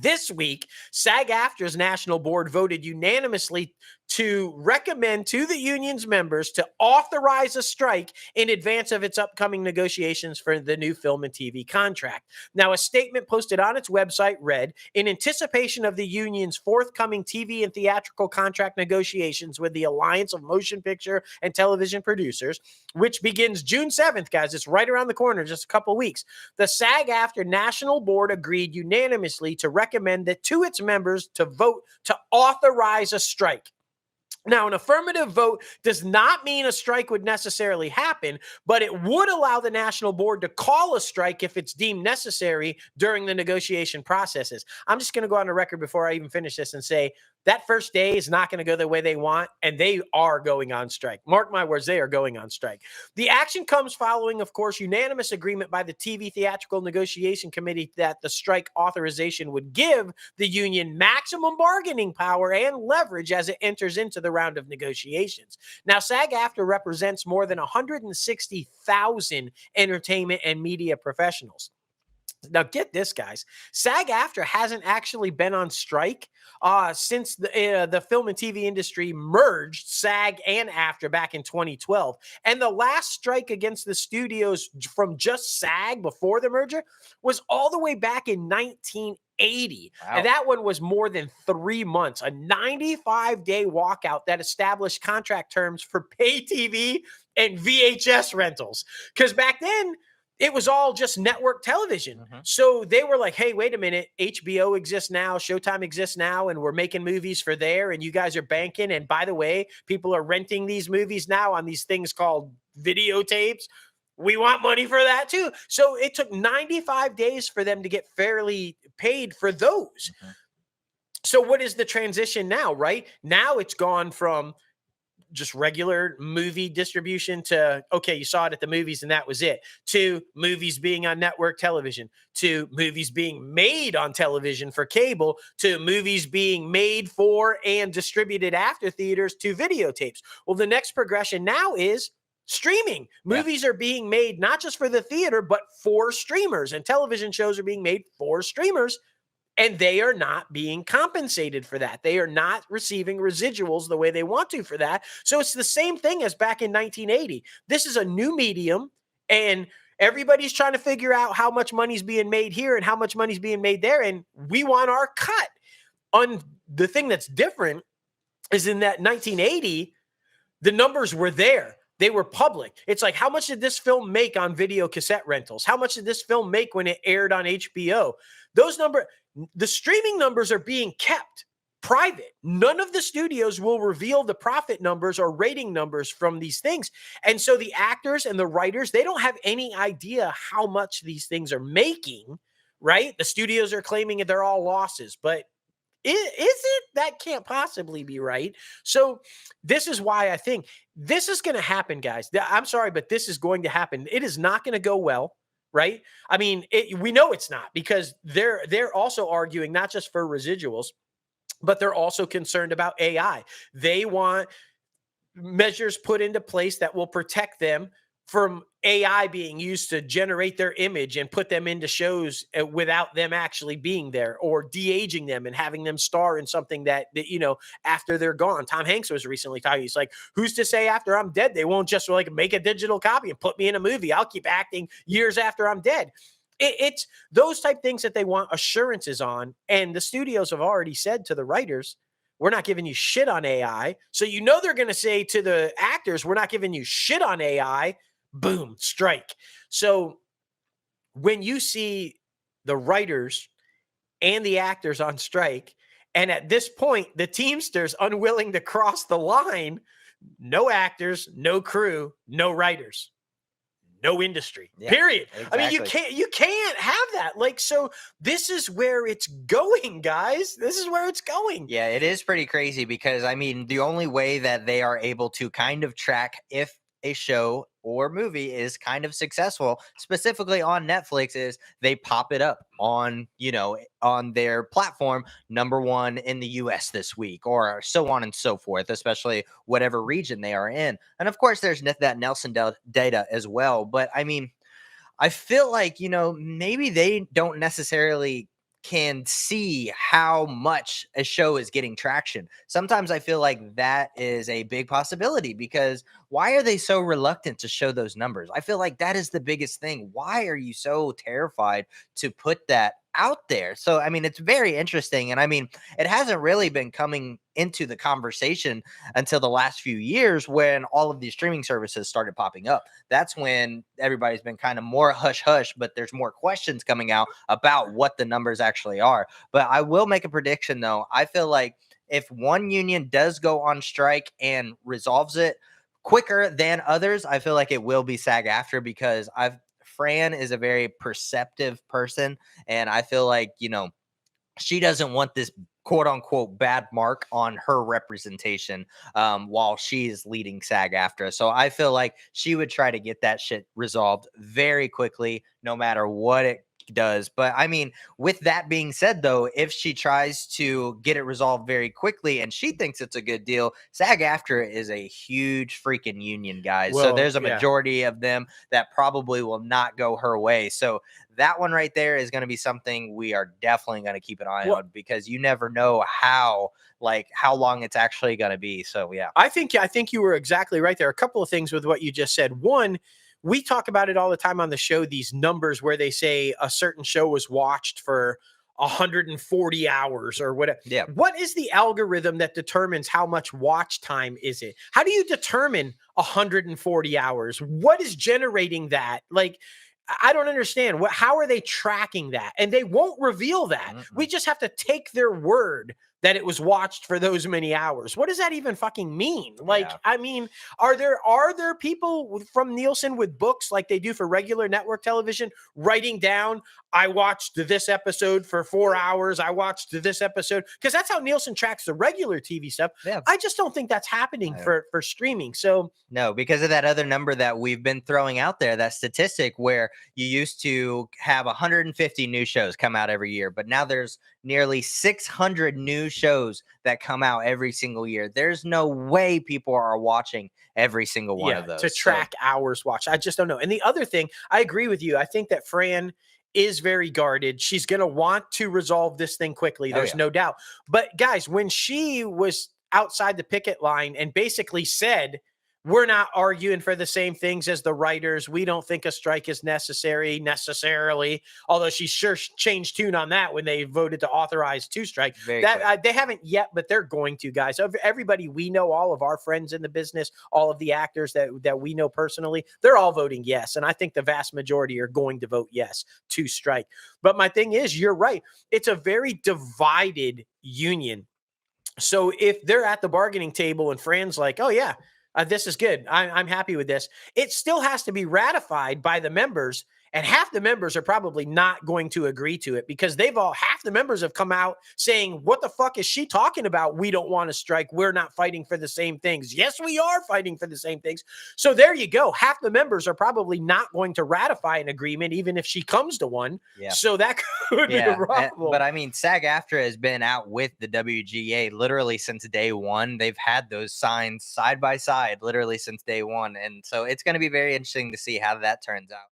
This week, SAG AFTRA's national board voted unanimously to recommend to the union's members to authorize a strike in advance of its upcoming negotiations for the new film and TV contract. Now, a statement posted on its website read, in anticipation of the union's forthcoming TV and theatrical contract negotiations with the Alliance of Motion Picture and Television Producers, which begins June 7th, guys, it's right around the corner, just a couple weeks. The SAG AFTRA National Board agreed unanimously to recommend that to its members to vote to authorize a strike. Now, an affirmative vote does not mean a strike would necessarily happen, but it would allow the national board to call a strike if it's deemed necessary during the negotiation processes. I'm just going to go on the record before I even finish this and say that first day is not going to go the way they want, and they are going on strike. Mark my words, they are going on strike. The action comes following, of course, unanimous agreement by the TV Theatrical Negotiation Committee that the strike authorization would give the union maximum bargaining power and leverage as it enters into the round of negotiations. Now, SAG-AFTRA represents more than 160,000 entertainment and media professionals. Now, get this, guys. SAG-AFTRA hasn't actually been on strike since the film and TV industry merged SAG and AFTRA back in 2012. And the last strike against the studios from just SAG before the merger was all the way back in 1980. Wow. And that one was more than 3 months, a 95-day walkout that established contract terms for pay TV and VHS rentals. Because back then, it was all just network television. Mm-hmm. So they were like, hey, wait a minute. HBO exists now. Showtime exists now. And we're making movies for there. And you guys are banking. And by the way, people are renting these movies now on these things called videotapes. We want money for that too. So it took 95 days for them to get fairly paid for those. Mm-hmm. So what is the transition now, right? Now it's gone from just regular movie distribution to, okay, you saw it at the movies and that was it, to movies being on network television, to movies being made on television for cable, to movies being made for and distributed after theaters, to videotapes. Well, the next progression now is streaming. Movies are being made not just for the theater, but for streamers, and television shows are being made for streamers. And they are not being compensated for that. They are not receiving residuals the way they want to for that. So it's the same thing as back in 1980. This is a new medium, and everybody's trying to figure out how much money's being made here and how much money's being made there, and we want our cut. The thing that's different is in that 1980, the numbers were there. They were public. It's like, how much did this film make on video cassette rentals? How much did this film make when it aired on HBO? Those numbers... The streaming numbers are being kept private. None of the studios will reveal the profit numbers or rating numbers from these things. And so the actors and the writers, they don't have any idea how much these things are making, right? The studios are claiming that they're all losses, but is it? That can't possibly be right. So this is why I think this is going to happen, guys. I'm sorry, but this is going to happen. It is not going to go well. Right? I mean, we know it's not, because they're also arguing not just for residuals, but they're also concerned about AI. They want measures put into place that will protect them from AI being used to generate their image and put them into shows without them actually being there, or de-aging them and having them star in something that after they're gone. Tom Hanks was recently talking. He's like, who's to say after I'm dead, they won't just like make a digital copy and put me in a movie. I'll keep acting years after I'm dead. It's those type things that they want assurances on. And the studios have already said to the writers, we're not giving you shit on AI. So they're going to say to the actors, we're not giving you shit on AI. Boom, strike. So when you see the writers and the actors on strike, and at this point, the Teamsters unwilling to cross the line, no actors, no crew, no writers, no industry, period. Exactly. I mean, you can't have that. Like, so this is where it's going, guys. This is where it's going. Yeah, it is pretty crazy, because I mean, the only way that they are able to kind of track if a show or movie is kind of successful, specifically on Netflix, is they pop it up on, on their platform, #1 in the US this week, or so on and so forth, especially whatever region they are in. And of course, there's that Nielsen data as well. But I mean, I feel like, maybe they don't necessarily can see how much a show is getting traction. Sometimes I feel like that is a big possibility because why are they so reluctant to show those numbers? I feel like that is the biggest thing. Why are you so terrified to put that out there? So, I mean, it's very interesting. And I mean, it hasn't really been coming into the conversation until the last few years when all of these streaming services started popping up. That's when everybody's been kind of more hush hush, but there's more questions coming out about what the numbers actually are. But I will make a prediction though. I feel like if one union does go on strike and resolves it quicker than others, I feel like it will be SAG after because I've Fran is a very perceptive person, and I feel like, she doesn't want this quote unquote bad mark on her representation while she's leading SAG after. So I feel like she would try to get that shit resolved very quickly, no matter what it does. But I mean, with that being said, though, if she tries to get it resolved very quickly and she thinks it's a good deal, SAG after is a huge freaking union, guys. So Well, there's a yeah. majority of them that probably will not go her way. So that one right there is going to be something we are definitely going to keep an eye Well, on because you never know how long it's actually going to be. So yeah. I think you were exactly right there. A couple of things with what you just said. One, we talk about it all the time on the show, these numbers where they say a certain show was watched for 140 hours or whatever. Yeah. What is the algorithm that determines how much watch time is it? How do you determine 140 hours? What is generating that? Like, I don't understand. How are they tracking that? And they won't reveal that. We Mm-mm. just have to take their word that it was watched for those many hours. What does that even fucking mean? Like, Yeah. I mean, are there people from Nielsen with books like they do for regular network television, writing down, I watched this episode for 4 hours, I watched this episode, because that's how Nielsen tracks the regular TV stuff. Yeah. I just don't think that's happening for streaming. So No, because of that other number that we've been throwing out there, that statistic where you used to have 150 new shows come out every year, but now there's nearly 600 new shows that come out every single year. There's no way people are watching every single one yeah, of to those. So, track hours watched, I just don't know. And the other thing, I agree with you. I think that Fran is very guarded. She's going to want to resolve this thing quickly. oh There's yeah, no doubt. But guys, when she was outside the picket line and basically said, we're not arguing for the same things as the writers. We don't think a strike is necessary necessarily. Although she sure changed tune on that when they voted to authorize two strike. very That quick. they haven't yet, but they're going to, guys. Everybody we know, all of our friends in the business, all of the actors that we know personally, they're all voting yes, and I think the vast majority are going to vote yes to strike. But my thing is, you're right. It's a very divided union. So if they're at the bargaining table and Fran's like, oh, yeah, this is good, I'm happy with this, it still has to be ratified by the members. And half the members are probably not going to agree to it because half the members have come out saying, what the fuck is she talking about? We don't want to strike. We're not fighting for the same things. Yes, we are fighting for the same things. So there you go. Half the members are probably not going to ratify an agreement, even if she comes to one. Yeah. So that could be a Yeah, but problem. I mean, SAG AFTRA has been out with the WGA literally since day one. They've had those signs side by side literally since day one, and so it's going to be very interesting to see how that turns out.